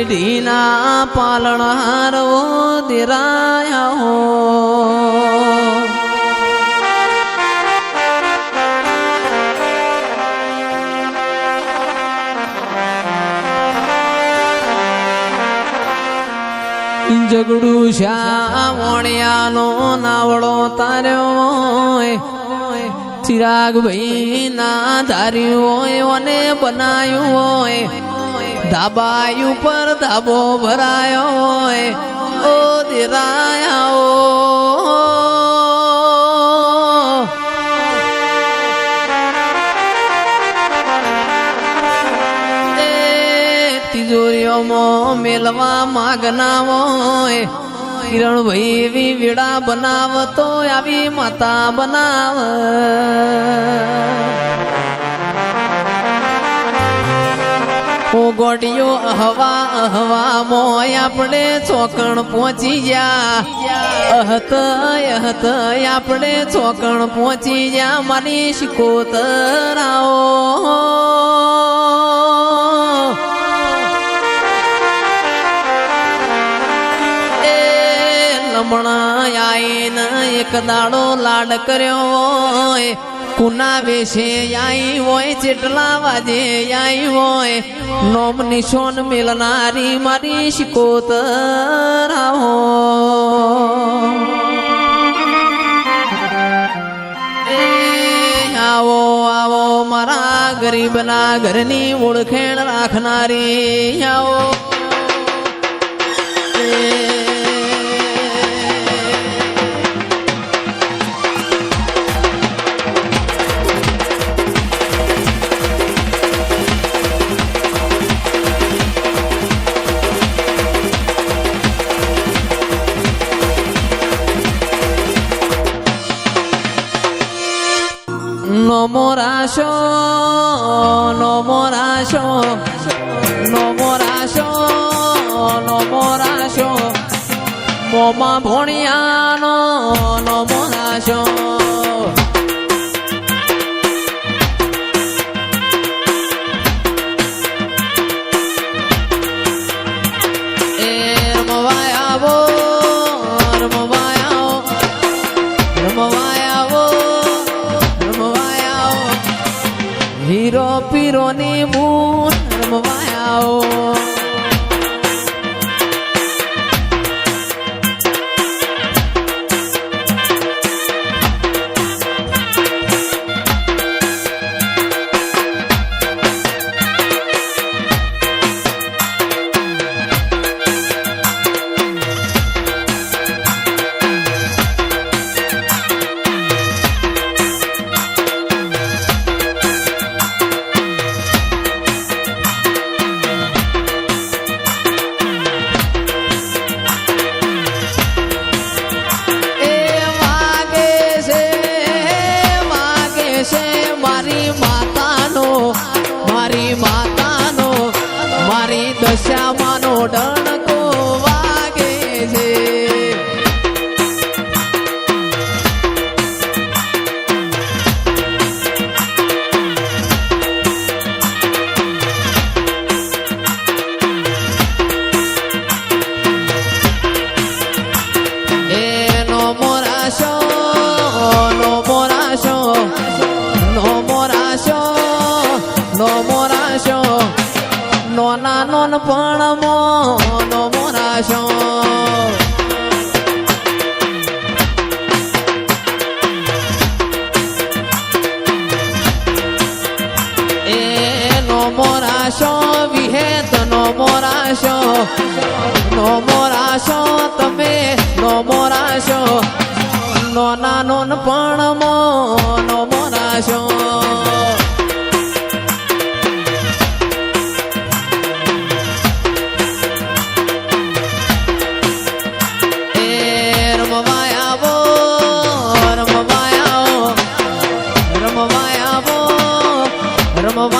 પેઢીના પાલણારો દેરાયા હો જગડું શ્યા મોણિયાનો નાવડો તાર્યો ચિરાગ ભાઈ ના ધાર્યું હોય અને બનાયું હોય ધાબા ઉપર ધાબો ભરાયો હોય ઓ દેરાયા તિજોરીઓમાં મેલવા માગના હોય કિરણ ભાઈ એવી વીડા બનાવતો આવી માતા બનાવ ગોડિયો હવા મોય આપણે ચોકણ પહોંચી ગયા અહત આપણે ચોકણ પહોંચી ગયા મારી શિકોતરાઓ આઈને એક દાડો લાડ કર્યો હોય કુના વેશે આઈ હોય ચેટલા વાજે આઈ હોય નોમ નિશોન મિલનારી મારી શિકોતરાઓ આવો આવો મારા ગરીબના ઘરની ઓળખેણ રાખનારી આવો No morasho, no morasho, no morasho, no morasho, moma boniano, no morasho. હીરો પીરોની મૂન રમવાયાઓ દશામાનો ડણકો વાગે છે નો મોરાશો નો મોરાશો નો મોરાશો નો મોરાશો નોના નોન પણ મોનો મોરાશો એ નો મોરાશો વિહેત નો મોરાશો તમે નો મોરાશો નોના નોન પણ મોનો મોરાશો